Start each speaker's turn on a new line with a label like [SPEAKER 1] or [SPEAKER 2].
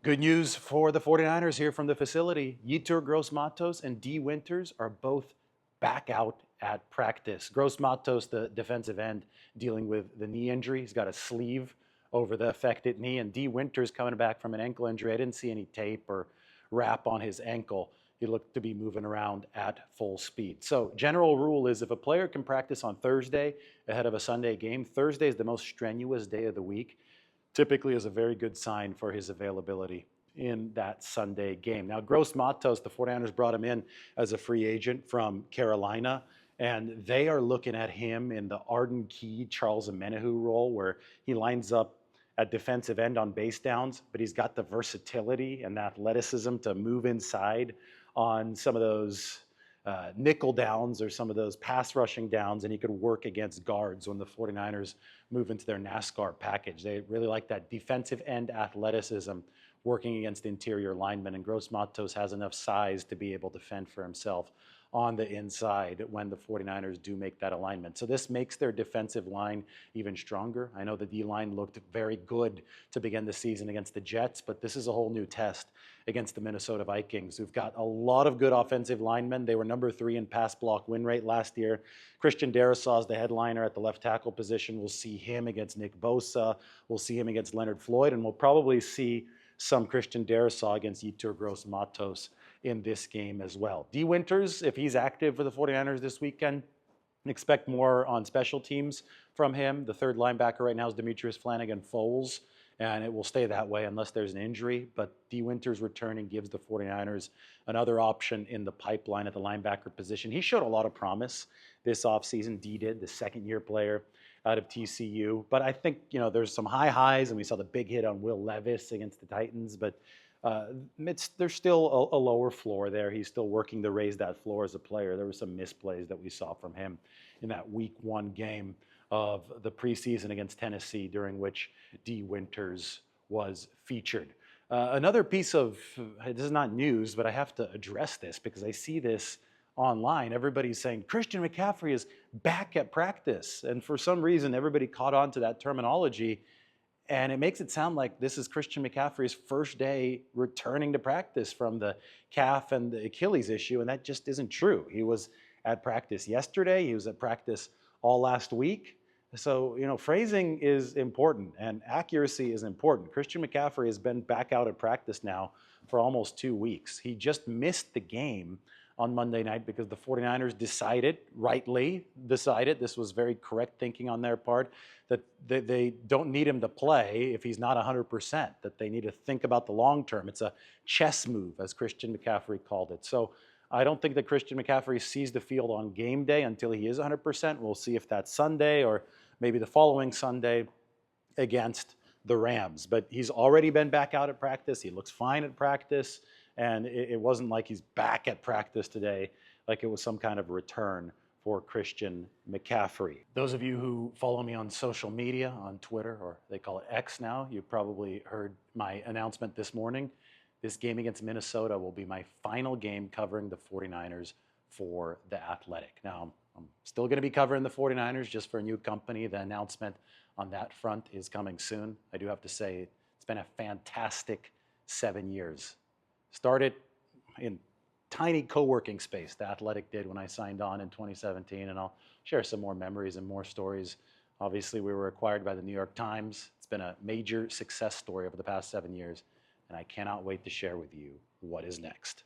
[SPEAKER 1] Good news for the 49ers here from the facility. Yetur Gross-Matos and D. Winters are both back out at practice. Gross-Matos, the defensive end, dealing with the knee injury. He's got a sleeve over the affected knee. And D. Winters coming back from an ankle injury. I didn't see any tape or wrap on his ankle. He looked to be moving around at full speed. So general rule is if a player can practice on Thursday ahead of a Sunday game, Thursday is the most strenuous day of the week, typically is a very good sign for his availability in that Sunday game. Now, Gross Matos, the 49ers brought him in as a free agent from Carolina, and they are looking at him in the Arden Key, Charles Omenihu role, where he lines up at defensive end on base downs, but he's got the versatility and the athleticism to move inside on some of those nickel downs or some of those pass rushing downs, and he could work against guards when the 49ers move into their NASCAR package. They really like that defensive end athleticism working against interior linemen, and Gross Matos has enough size to be able to fend for himself on the inside when the 49ers do make that alignment. So this makes their defensive line even stronger. I know the D-line looked very good to begin the season against the Jets, but this is a whole new test against the Minnesota Vikings, who've got a lot of good offensive linemen. They were number 3 in pass block win rate last year. Christian Darrisaw is the headliner at the left tackle position. We'll see him against Nick Bosa. We'll see him against Leonard Floyd, and we'll probably see some Christian Darrisaw against Yetur Gross-Matos in this game as well. D. Winters, if he's active for the 49ers this weekend, expect more on special teams from him. The third linebacker right now is Demetrius Flanagan-Foles, and it will stay that way unless there's an injury. But D. Winters returning gives the 49ers another option in the pipeline at the linebacker position. He showed a lot of promise this offseason. D did, the second-year player out of TCU. But I think, there's some high highs, and we saw the big hit on Will Levis against the Titans, but there's still a lower floor there. He's still working to raise that floor as a player. There were some misplays that we saw from him in that week 1 game of the preseason against Tennessee, during which D. Winters was featured. Another piece of, this is not news, but I have to address this because I see this online. Everybody's saying Christian McCaffrey is back at practice. And for some reason, everybody caught on to that terminology. And it makes it sound like this is Christian McCaffrey's first day returning to practice from the calf and the Achilles issue, and that just isn't true. He was at practice yesterday. He was at practice all last week. So, phrasing is important and accuracy is important. Christian McCaffrey has been back out at practice now for almost 2 weeks. He just missed the game on Monday night because the 49ers rightly decided, this was very correct thinking on their part, that they don't need him to play if he's not 100%, that they need to think about the long term. It's a chess move, as Christian McCaffrey called it. So I don't think that Christian McCaffrey sees the field on game day until he is 100%. We'll see if that's Sunday or maybe the following Sunday against the Rams. But he's already been back out at practice. He looks fine at practice. And it wasn't like he's back at practice today, like it was some kind of return for Christian McCaffrey. Those of you who follow me on social media, on Twitter, or they call it X now, you probably heard my announcement this morning. This game against Minnesota will be my final game covering the 49ers for The Athletic. Now, I'm still going to be covering the 49ers just for a new company. The announcement on that front is coming soon. I do have to say, it's been a fantastic 7 years. Started in tiny co-working space, The Athletic did, when I signed on in 2017, and I'll share some more memories and more stories. Obviously, we were acquired by the New York Times. It's been a major success story over the past 7 years, and I cannot wait to share with you what is next.